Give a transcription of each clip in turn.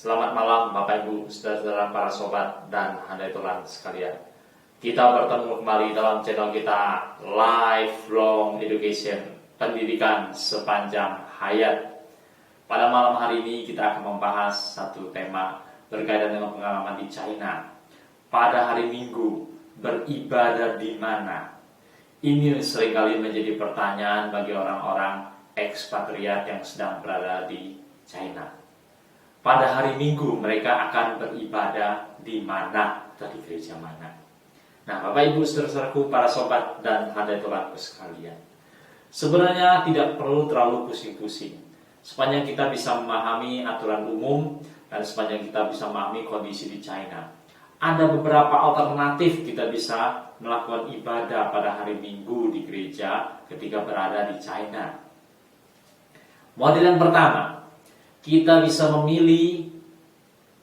Selamat malam Bapak Ibu, saudara-saudara para sobat dan handai tulan sekalian. Kita bertemu kembali dalam channel kita Lifelong Education, pendidikan sepanjang hayat. Pada malam hari ini kita akan membahas satu tema berkaitan dengan pengalaman di China. Pada hari Minggu, beribadah di mana? Ini seringkali menjadi pertanyaan bagi orang-orang ekspatriat yang sedang berada di China. Pada hari Minggu mereka akan beribadah di mana atau di gereja mana. Nah, Bapak Ibu saudara-saudaraku, para sobat dan handai tulanku sekalian, sebenarnya tidak perlu terlalu pusing-pusing. Sepanjang kita bisa memahami aturan umum dan sepanjang kita bisa memahami kondisi di China, ada beberapa alternatif kita bisa melakukan ibadah pada hari Minggu di gereja ketika berada di China. Model yang pertama, kita bisa memilih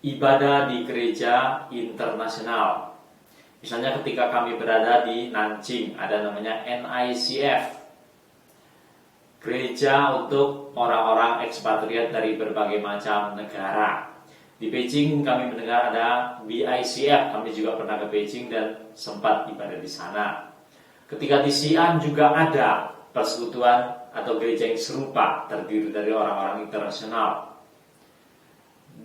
ibadah di gereja internasional. Misalnya ketika kami berada di Nanjing, ada namanya NICF, gereja untuk orang-orang ekspatriat dari berbagai macam negara. Di Beijing kami mendengar ada BICF, kami juga pernah ke Beijing dan sempat ibadah di sana. Ketika di Xi'an juga ada persekutuan atau gereja yang serupa, terdiri dari orang-orang internasional.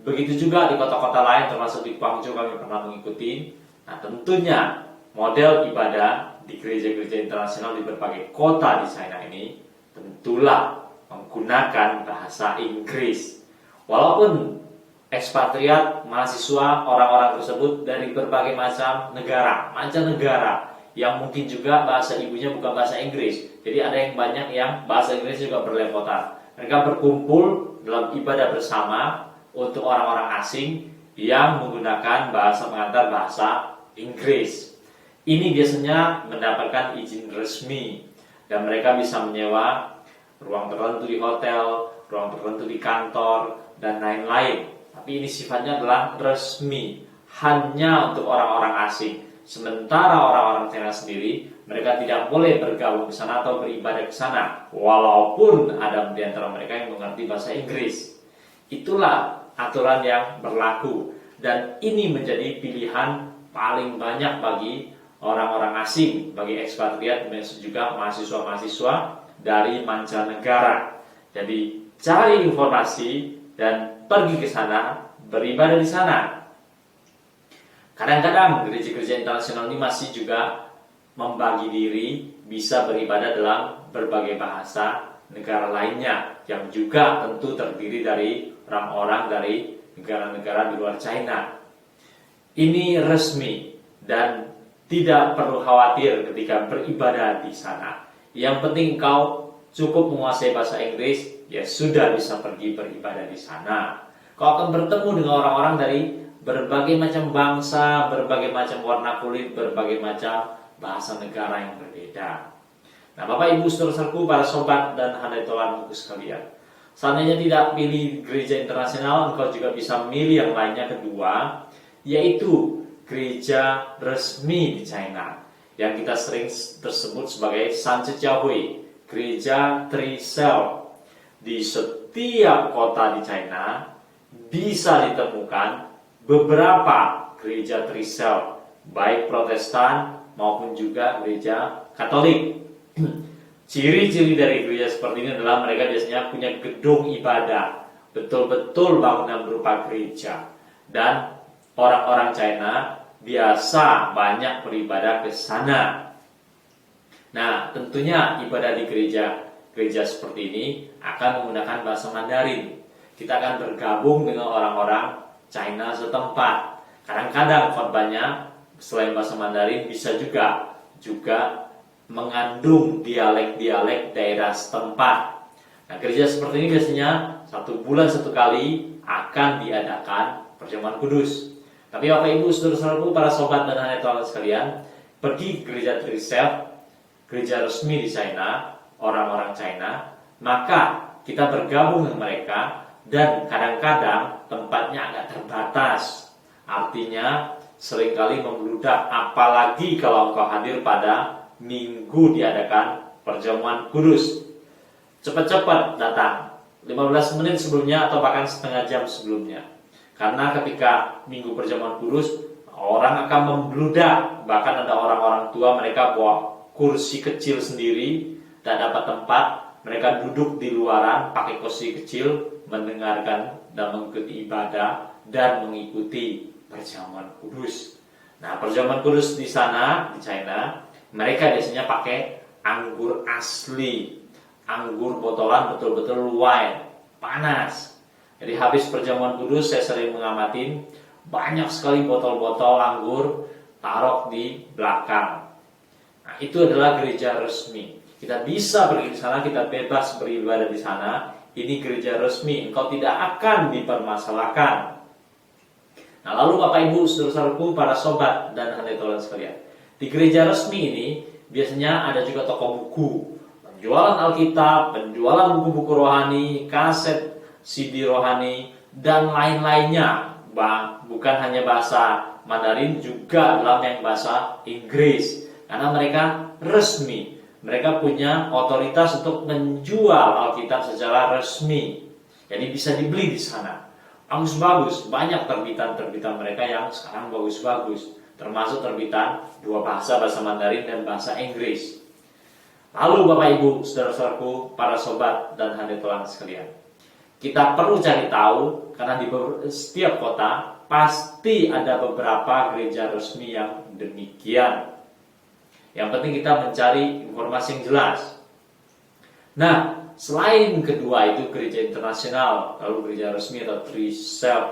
Begitu juga di kota-kota lain, termasuk di Guangzhou kami pernah mengikuti. Nah, tentunya model ibadah di gereja-gereja internasional di berbagai kota di China ini tentulah menggunakan bahasa Inggris. Walaupun ekspatriat, mahasiswa, orang-orang tersebut dari berbagai macam negara, mancanegara, yang mungkin juga bahasa ibunya bukan bahasa Inggris. Jadi ada yang banyak yang bahasa Inggris juga berlepotan. Mereka berkumpul dalam ibadah bersama untuk orang-orang asing yang menggunakan bahasa pengantar bahasa Inggris. Ini biasanya mendapatkan izin resmi dan mereka bisa menyewa ruang tertentu di hotel, ruang tertentu di kantor, dan lain-lain. Tapi ini sifatnya adalah resmi, hanya untuk orang-orang asing. Sementara orang-orang China sendiri, mereka tidak boleh bergabung ke sana atau beribadah ke sana, walaupun ada di antara mereka yang mengerti bahasa Inggris. Itulah aturan yang berlaku, dan ini menjadi pilihan paling banyak bagi orang-orang asing, bagi ekspatriat, dan juga mahasiswa-mahasiswa dari mancanegara. Jadi cari informasi dan pergi ke sana, beribadah di sana. Kadang-kadang gereja-gereja internasional ini masih juga membagi diri bisa beribadah dalam berbagai bahasa negara lainnya, yang juga tentu terdiri dari orang-orang dari negara-negara di luar China. Ini resmi dan tidak perlu khawatir ketika beribadah di sana. Yang penting kau cukup menguasai bahasa Inggris, ya sudah bisa pergi beribadah di sana. Kau akan bertemu dengan orang-orang dari berbagai macam bangsa, berbagai macam warna kulit, berbagai macam bahasa negara yang berbeda. Nah, Bapak Ibu saudara-saudaraku, para sobat dan handai tulanku sekalian, seandainya tidak pilih gereja internasional, engkau juga bisa memilih yang lainnya kedua, yaitu gereja resmi di China, yang kita sering tersebut sebagai Sanjiahui, gereja Trisel. Di setiap kota di China bisa ditemukan beberapa gereja Trisel, baik Protestan maupun juga gereja Katolik. Ciri-ciri dari gereja seperti ini adalah mereka biasanya punya gedung ibadah, betul-betul bangunan berupa gereja, dan orang-orang China biasa banyak beribadah ke sana. Nah, tentunya ibadah di gereja seperti ini akan menggunakan bahasa Mandarin. Kita akan bergabung dengan orang-orang China setempat. Kadang-kadang khotbahnya selain bahasa Mandarin bisa juga mengandung dialek-dialek daerah setempat. Nah, gereja seperti ini biasanya 1 bulan 1 kali akan diadakan perjamuan kudus. Tapi Bapak Ibu saudara-saudaraku, para sobat dan handai tulan sekalian, pergi ke gereja Trisel, gereja resmi di China, orang-orang China, maka kita bergabung dengan mereka. Dan kadang-kadang tempatnya agak terbatas, artinya seringkali membludak, apalagi kalau engkau hadir pada Minggu diadakan perjamuan kudus. Cepat-cepat datang, 15 menit sebelumnya atau bahkan setengah jam sebelumnya. Karena ketika Minggu Perjamuan Kudus, orang akan membludak. Bahkan ada orang-orang tua, mereka bawa kursi kecil sendiri, tak dapat tempat. Mereka duduk di luaran pakai kursi kecil, mendengarkan dan mengikuti ibadah dan mengikuti Perjamuan Kudus. Nah, Perjamuan Kudus di sana, di China, mereka biasanya pakai anggur asli, anggur botolan betul-betul wine, panas. Jadi habis Perjamuan Kudus saya sering mengamati banyak sekali botol-botol anggur taruh di belakang. Nah, itu adalah gereja resmi. Kita bisa pergi di sana, kita bebas beribadah di sana. Ini gereja resmi, engkau tidak akan dipermasalahkan. Nah, lalu Bapak Ibu, saudara-saudaraku, para sobat dan hadirin Tuhan sekalian, di gereja resmi ini biasanya ada juga toko buku, penjualan Alkitab, penjualan buku-buku rohani, kaset CD rohani, dan lain-lainnya. Bukan hanya bahasa Mandarin, juga dalam yang bahasa Inggris. Karena mereka resmi, mereka punya otoritas untuk menjual Alkitab secara resmi. Jadi bisa dibeli di sana. Bagus-bagus, banyak terbitan-terbitan mereka yang sekarang bagus-bagus, termasuk terbitan dua bahasa Mandarin dan bahasa Inggris. Lalu Bapak Ibu, saudara-saudaraku, para sobat dan hadirin Tuhan sekalian, kita perlu cari tahu, karena di setiap kota pasti ada beberapa gereja resmi yang demikian. Yang penting kita mencari informasi yang jelas. Nah, selain kedua itu gereja internasional, lalu gereja resmi atau Trisel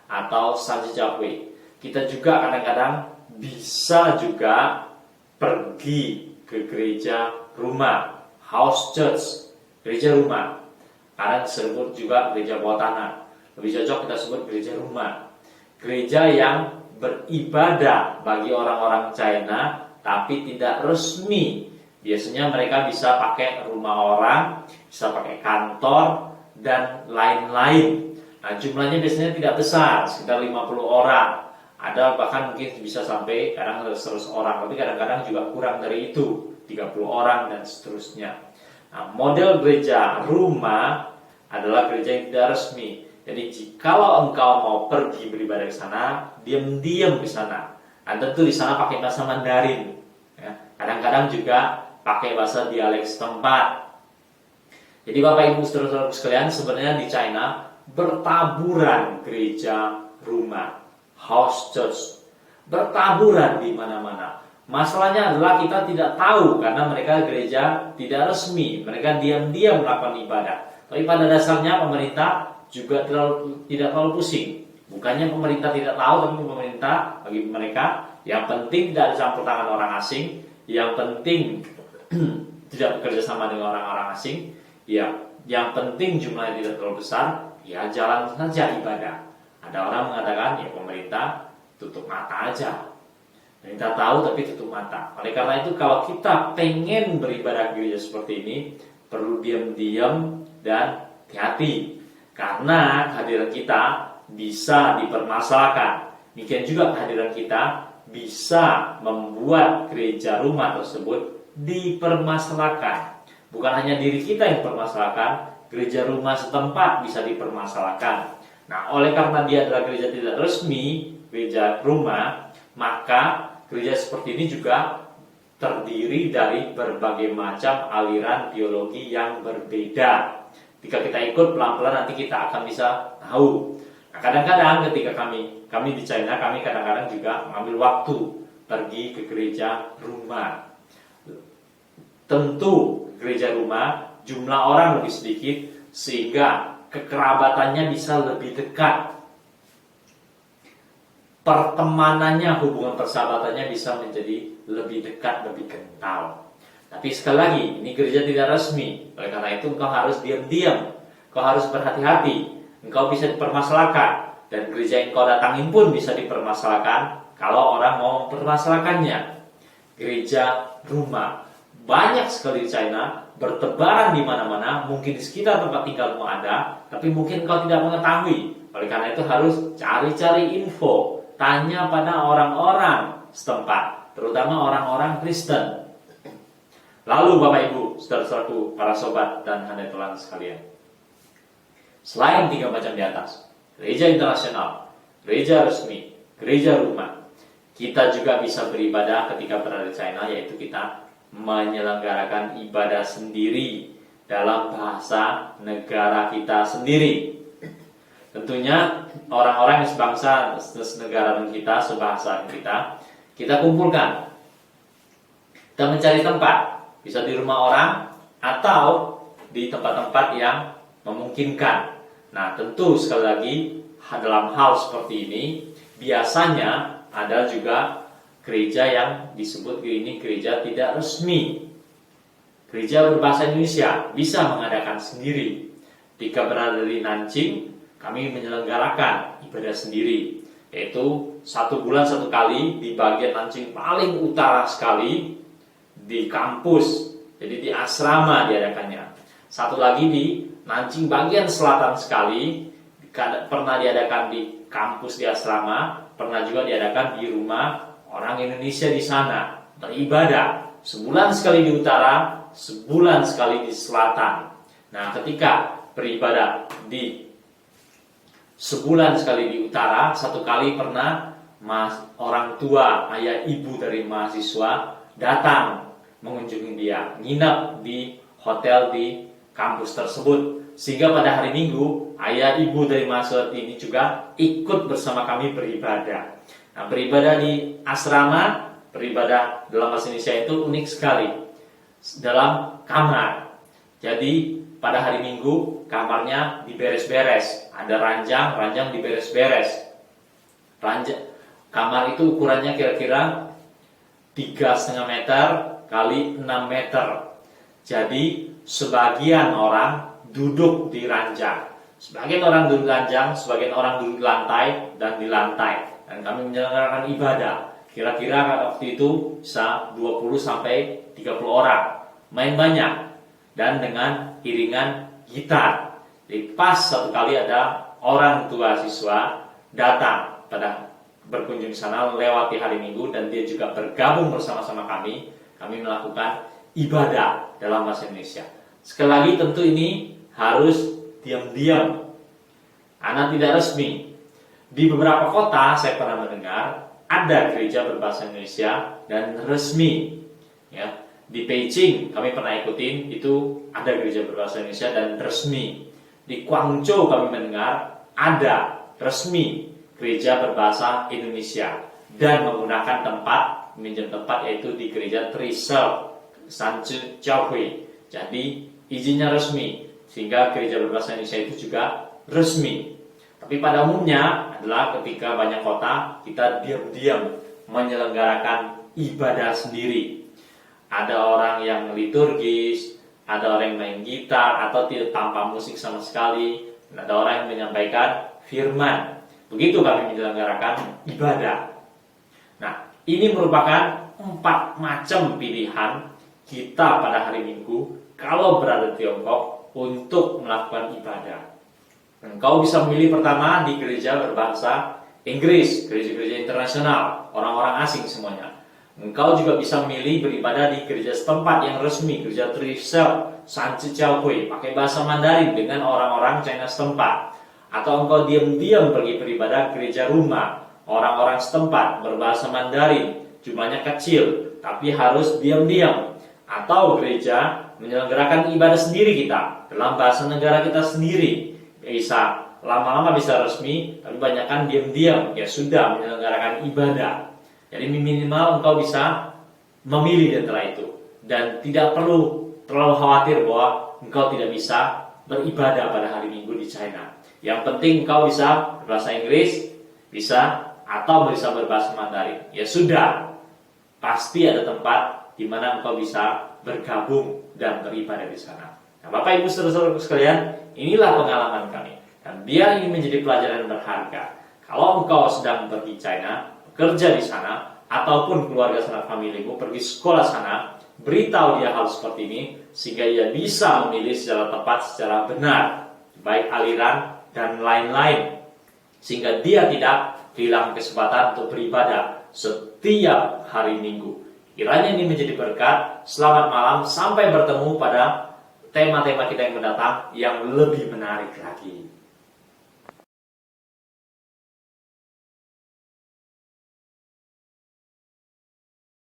atau Sanjejakwe, kita juga kadang-kadang bisa juga pergi ke gereja rumah, house church, gereja rumah. Kadang disebut juga gereja bawah tanah. Lebih cocok kita sebut gereja rumah. Gereja yang beribadah bagi orang-orang China tapi tidak resmi. Biasanya mereka bisa pakai rumah orang, bisa pakai kantor, dan lain-lain. Nah, jumlahnya biasanya tidak besar, sekitar 50 orang. Ada bahkan mungkin bisa sampai kadang 100 orang, tapi kadang-kadang juga kurang dari itu, 30 orang dan seterusnya. Nah, model gereja rumah adalah gereja yang tidak resmi. Jadi jikalau engkau mau pergi beribadah ke sana, diam-diam ke sana. Dan tentu di sana pakai bahasa Mandarin. Ya, kadang-kadang juga pakai bahasa dialek setempat. Jadi Bapak Ibu saudara-saudara sekalian, sebenarnya di China bertaburan gereja rumah, house church, bertaburan di mana-mana. Masalahnya adalah kita tidak tahu karena mereka gereja tidak resmi, mereka diam-diam melakukan ibadah. Tapi pada dasarnya pemerintah juga tidak terlalu pusing. Bukannya pemerintah tidak tahu, tapi pemerintah bagi mereka yang penting tidak dicampur tangan orang asing, yang penting tidak bekerja sama dengan orang-orang asing, ya, yang penting jumlahnya tidak terlalu besar, ya jalan saja ibadah. Ada orang mengatakan ya pemerintah tutup mata aja. Kita tahu tapi tutup mata. Oleh karena itu kalau kita pengen beribadah gereja seperti ini, perlu diam-diam dan hati-hati. Karena kehadiran kita bisa dipermasalahkan. Demikian juga kehadiran kita bisa membuat gereja rumah tersebut dipermasalahkan. Bukan hanya diri kita yang dipermasalahkan, gereja rumah setempat bisa dipermasalahkan. Nah, oleh karena dia adalah gereja tidak resmi, gereja rumah, maka gereja seperti ini juga terdiri dari berbagai macam aliran teologi yang berbeda. Jika kita ikut pelan-pelan nanti kita akan bisa tahu. Nah, kadang-kadang ketika kami di China, kami kadang-kadang juga mengambil waktu pergi ke gereja rumah. Tentu gereja rumah jumlah orang lebih sedikit sehingga kekerabatannya bisa lebih dekat. Pertemanannya, hubungan persahabatannya bisa menjadi lebih dekat, lebih kental. Tapi sekali lagi, ini gereja tidak resmi. Oleh karena itu engkau harus diam-diam, engkau harus berhati-hati, engkau bisa dipermasalahkan. Dan gereja yang engkau datangin pun bisa dipermasalahkan kalau orang mau mempermasalahkannya. Gereja rumah banyak sekali di China, bertebaran di mana-mana, mungkin di sekitar tempat tinggalmu ada, tapi mungkin engkau tidak mengetahui. Oleh karena itu harus cari-cari info, tanya pada orang-orang setempat, terutama orang-orang Kristen. Lalu Bapak Ibu, saudara-saudaraku, para sobat dan hadirin Tuhan sekalian, selain 3 macam di atas, gereja internasional, gereja resmi, gereja rumah. Kita juga bisa beribadah ketika berada di China, yaitu kita menyelenggarakan ibadah sendiri dalam bahasa negara kita sendiri. Tentunya orang-orang yang sebangsa, senegara dengan kita, sebahasa dengan kita kumpulkan. Kita mencari tempat, bisa di rumah orang atau di tempat-tempat yang memungkinkan. Nah, tentu sekali lagi dalam hal seperti ini biasanya ada juga gereja yang disebut ini gereja tidak resmi. Gereja berbahasa Indonesia bisa mengadakan sendiri. Ketika berada di Nanjing, kami menyelenggarakan ibadah sendiri, yaitu 1 bulan 1 kali di bagian Nanjing paling utara sekali di kampus, jadi di asrama diadakannya. Satu lagi di Nanjing bagian selatan sekali, pernah diadakan di kampus di asrama, pernah juga diadakan di rumah orang Indonesia di sana beribadah. Sebulan sekali di utara, sebulan sekali di selatan. Nah, ketika beribadah di sebulan sekali di utara, 1 kali pernah orang tua, ayah ibu dari mahasiswa datang mengunjungi dia, nginap di hotel di kampus tersebut. Sehingga pada hari Minggu, ayah ibu dari mahasiswa ini juga ikut bersama kami beribadah. Nah, beribadah di asrama, beribadah dalam bahasa Indonesia itu unik sekali. Dalam kamar. Jadi pada hari Minggu kamarnya diberes-beres, ada ranjang diberes-beres. Kamar itu ukurannya kira-kira 3,5 meter kali 6 meter. Jadi sebagian orang duduk di ranjang, sebagian orang duduk di ranjang, sebagian orang duduk di lantai dan di lantai. Dan kami menyelenggarakan ibadah. Kira-kira waktu itu bisa 20 sampai 30 orang, main banyak dan dengan iringan gitar. Jadi pas 1 kali ada orang tua siswa datang pada berkunjung di sana lewati hari Minggu, dan dia juga bergabung bersama-sama kami melakukan ibadah dalam bahasa Indonesia. Sekali lagi tentu ini harus diam-diam, anak tidak resmi. Di beberapa kota saya pernah mendengar ada gereja berbahasa Indonesia dan resmi. Ya, di Beijing kami pernah ikutin, itu ada gereja berbahasa Indonesia dan resmi. Di Guangzhou kami mendengar ada resmi gereja berbahasa Indonesia dan menggunakan minjem tempat yaitu di gereja Trisel Sanju Jiaohui. Jadi izinnya resmi, sehingga gereja berbahasa Indonesia itu juga resmi. Tapi pada umumnya adalah ketika banyak kota kita diam-diam menyelenggarakan ibadah sendiri. Ada orang yang liturgis, ada orang yang main gitar atau tidak tanpa musik sama sekali, dan ada orang yang menyampaikan firman. Begitu kami menyelenggarakan ibadah. Nah, ini merupakan 4 macam pilihan kita pada hari Minggu kalau berada di Tiongkok untuk melakukan ibadah. Engkau bisa memilih pertama di gereja berbahasa Inggris, gereja-gereja internasional, orang-orang asing semuanya. Engkau juga bisa memilih beribadah di gereja setempat yang resmi, gereja Trisel Sanju Jiaohui, pakai bahasa Mandarin dengan orang-orang China setempat. Atau engkau diam-diam pergi beribadah gereja rumah, orang-orang setempat berbahasa Mandarin, jumlahnya kecil, tapi harus diam-diam. Atau gereja menyelenggarakan ibadah sendiri kita, dalam bahasa negara kita sendiri. Bisa lama-lama bisa resmi, tapi banyakkan diam-diam, ya sudah menyelenggarakan ibadah. Jadi minimal engkau bisa memilih di antara itu, dan tidak perlu terlalu khawatir bahwa engkau tidak bisa beribadah pada hari Minggu di China. Yang penting engkau bisa berbahasa Inggris, bisa atau bisa berbahasa Mandarin. Ya sudah, pasti ada tempat di mana engkau bisa bergabung dan beribadah di sana. Nah, Bapak Ibu saudara-saudara sekalian, inilah pengalaman kami. Dan biar ini menjadi pelajaran berharga. Kalau engkau sedang pergi China, bekerja di sana, ataupun keluarga sanak familimu pergi sekolah sana, beritahu dia hal seperti ini, sehingga ia bisa memilih secara tepat, secara benar, baik aliran dan lain-lain, sehingga dia tidak kehilangan kesempatan untuk beribadah setiap hari Minggu. Kiranya ini menjadi berkat. Selamat malam, sampai bertemu pada tema-tema kita yang mendatang yang lebih menarik lagi.